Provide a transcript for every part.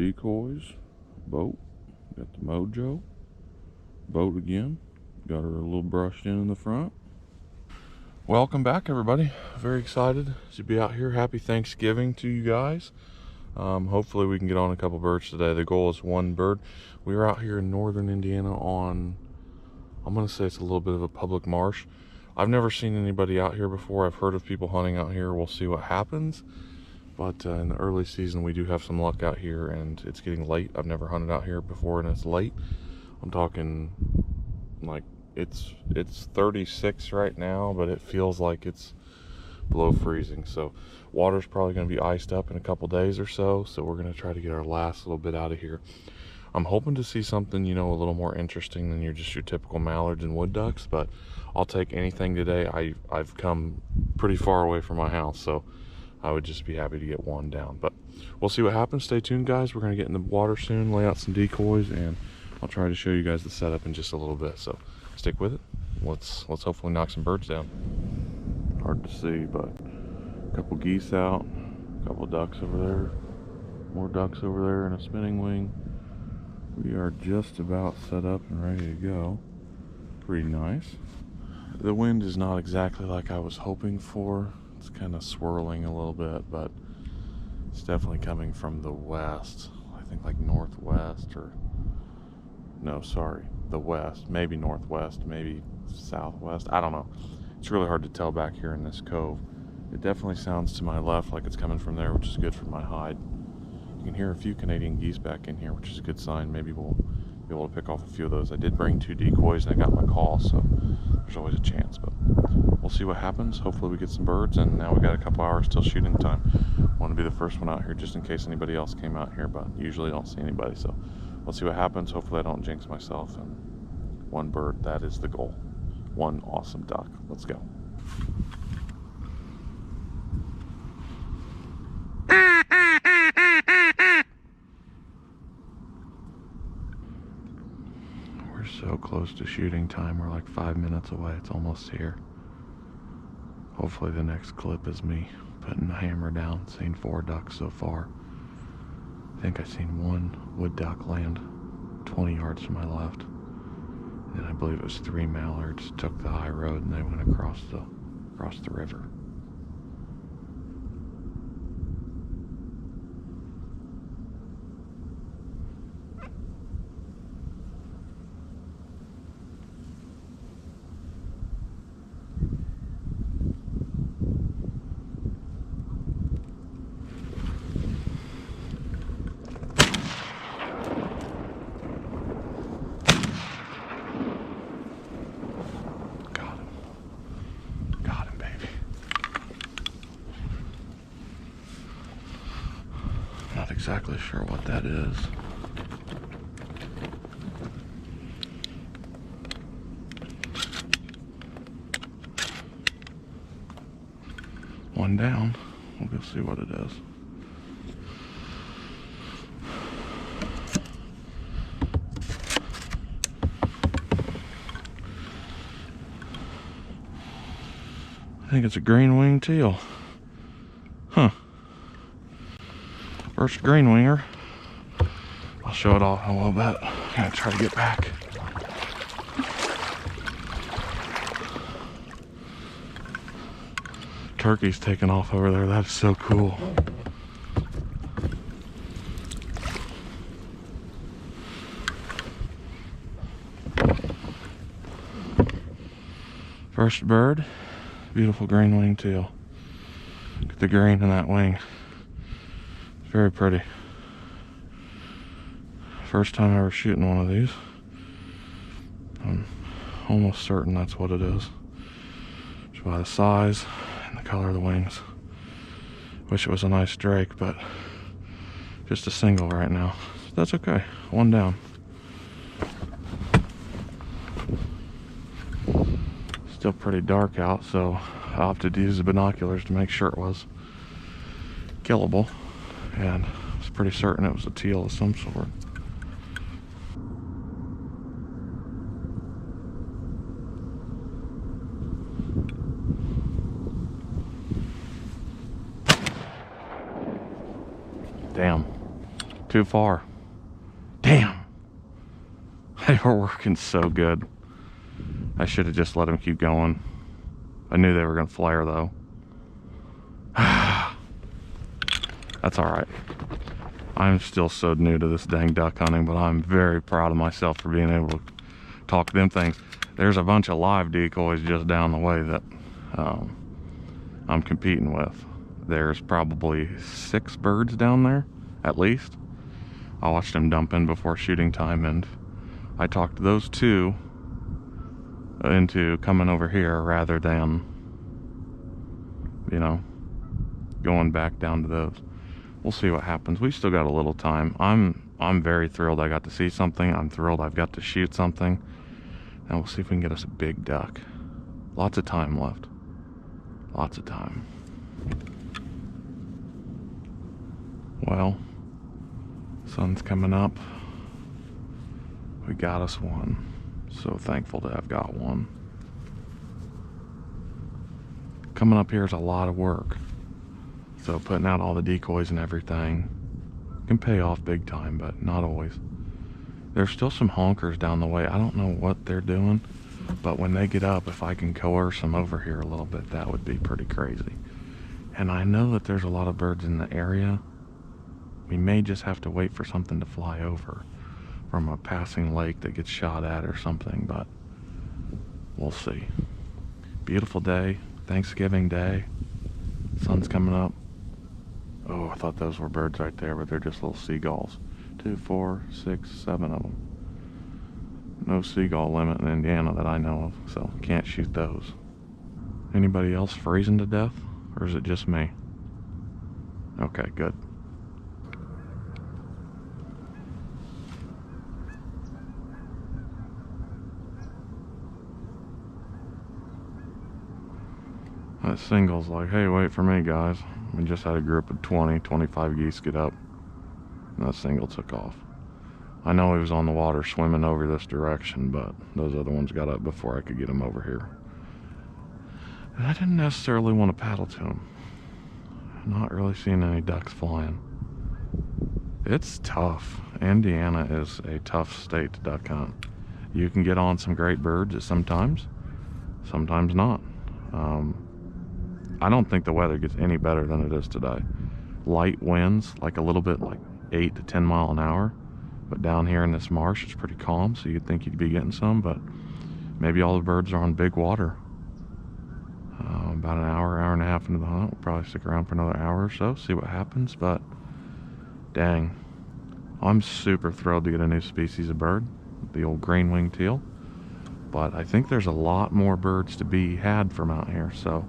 decoys, boat, got the mojo, boat again, got her a little brushed in the front. Welcome back, everybody. Very excited to be out here. Happy Thanksgiving to you guys. Hopefully we can get on a couple birds today. The goal is one bird. We are out here in northern Indiana on, I'm going to say it's a little bit of a public marsh. I've never seen anybody out here before. I've heard of people hunting out here. We'll see what happens. But in the early season, we do have some luck out here, and it's getting late. I've never hunted out here before, and it's late. I'm talking like it's 36 right now, but it feels like it's below freezing. So water's probably going to be iced up in a couple days or so. So we're going to try to get our last little bit out of here. I'm hoping to see something, you know, a little more interesting than your typical mallards and wood ducks, but I'll take anything today. I've come pretty far away from my house, so I would just be happy to get one down. But we'll see what happens. Stay tuned, guys. We're going to get in the water soon, lay out some decoys, and I'll try to show you guys the setup in just a little bit. So stick with it. Let's hopefully knock some birds down. Hard to see, but a couple geese out, a couple ducks over there, more ducks over there, and a spinning wing. We are just about set up and ready to go. Pretty nice. The wind is not exactly like I was hoping for. It's kind of swirling a little bit, but it's definitely coming from the west. I think like northwest, or no, sorry, the west, maybe northwest, maybe southwest. I don't know. It's really hard to tell back here in this cove. It definitely sounds to my left like it's coming from there, which is good for my hide. You can hear a few Canadian geese back in here, which is a good sign. Maybe we'll be able to pick off a few of those. I did bring 2 decoys and I got my call, so there's always a chance, but we'll see what happens. Hopefully we get some birds, and now we got a couple hours till shooting time. Want to be the first one out here just in case anybody else came out here, but usually don't see anybody, so we'll see what happens. Hopefully I don't jinx myself, and one bird, that is the goal. One awesome duck. Let's go. We're so close to shooting time. We're like 5 minutes away. It's almost here. Hopefully the next clip is me putting the hammer down. Seen 4 ducks so far. I think I seen 1 wood duck land 20 yards to my left. And I believe it was 3 mallards took the high road and they went across the river. Not exactly sure what that is. One down. We'll go see what it is. I think it's a green wing teal. Huh. First green winger. I'll show it off in a little bit. I'm gonna try to get back. Turkey's taking off over there. That is so cool. First bird, beautiful green wing teal. Look at the green in that wing. Very pretty. First time ever shooting one of these. I'm almost certain that's what it is. Just by the size and the color of the wings. Wish it was a nice drake, but just a single right now. That's okay. One down. Still pretty dark out, so I opted to use the binoculars to make sure it was killable. And I was pretty certain it was a teal of some sort. Damn. Too far. Damn. They were working so good. I should have just let them keep going. I knew they were going to flare though. That's alright. I'm still so new to this dang duck hunting, but I'm very proud of myself for being able to talk to them things. There's a bunch of live decoys just down the way that I'm competing with. There's probably 6 birds down there, at least. I watched them dump in before shooting time, and I talked those 2 into coming over here rather than, you know, going back down to those. We'll see what happens. We've still got a little time. I'm very thrilled I got to see something. I'm thrilled I've got to shoot something. And we'll see if we can get us a big duck. Lots of time left. Lots of time. Well, sun's coming up. We got us one. So thankful to have got one. Coming up here is a lot of work. So putting out all the decoys and everything can pay off big time, but not always. There's still some honkers down the way. I don't know what they're doing, but when they get up, if I can coerce them over here a little bit, that would be pretty crazy. And I know that there's a lot of birds in the area. We may just have to wait for something to fly over from a passing lake that gets shot at or something, but we'll see. Beautiful day, Thanksgiving Day. Sun's coming up. Oh, I thought those were birds right there, but they're just little seagulls. 2, 4, 6, 7 of them. No seagull limit in Indiana that I know of, so can't shoot those. Anybody else freezing to death, or is it just me? Okay, good. That single's like, hey, wait for me, guys. We just had a group of 20, 25 geese get up, and that single took off. I know he was on the water swimming over this direction, but those other ones got up before I could get him over here. And I didn't necessarily want to paddle to him. I'm not really seeing any ducks flying. It's tough. Indiana is a tough state to duck hunt. You can get on some great birds sometimes not. I don't think the weather gets any better than it is today. Light winds, like a little bit like 8 to 10 mile an hour. But down here in this marsh, it's pretty calm, so you'd think you'd be getting some, but maybe all the birds are on big water. About an hour, hour and a half into the hunt. We'll probably stick around for another hour or so, see what happens, but dang. I'm super thrilled to get a new species of bird, the old green wing teal. But I think there's a lot more birds to be had from out here, so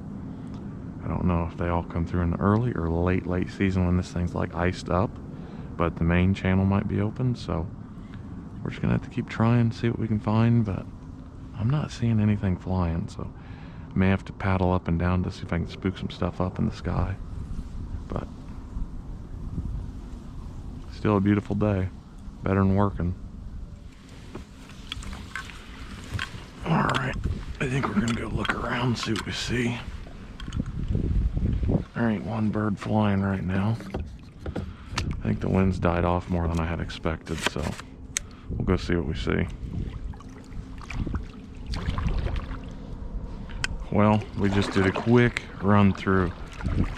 I don't know if they all come through in the early or late season when this thing's like iced up, but the main channel might be open, so we're just gonna have to keep trying, see what we can find, but I'm not seeing anything flying, so I may have to paddle up and down to see if I can spook some stuff up in the sky. But still a beautiful day, better than working. All right, I think we're gonna go look around, see what we see. There ain't one bird flying right now. I think the wind's died off more than I had expected, so we'll go see what we see. Well, we just did a quick run through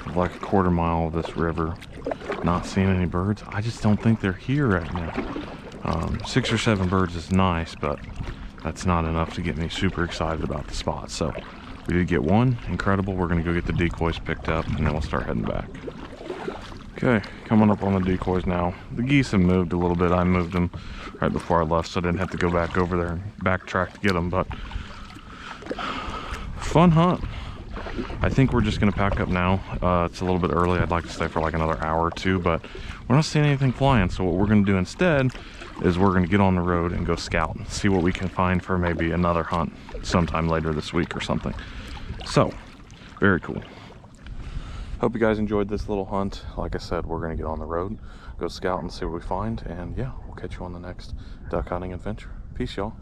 of like a quarter mile of this river. Not seeing any birds. I just don't think they're here right now. 6 or 7 birds is nice, but that's not enough to get me super excited about the spot. So we did get one. Incredible. We're gonna go get the decoys picked up, and then we'll start heading back. Okay, coming up on the decoys now. The geese have moved a little bit. I moved them right before I left, so I didn't have to go back over there and backtrack to get them, but fun hunt. I think we're just gonna pack up now. It's a little bit early. I'd like to stay for like another hour or two, but we're not seeing anything flying, so what we're gonna do instead is we're gonna get on the road and go scout and see what we can find for maybe another hunt sometime later this week or something. So, very cool. Hope you guys enjoyed this little hunt. Like I said, we're gonna get on the road, go scout and see what we find, and yeah, we'll catch you on the next duck hunting adventure. Peace, y'all.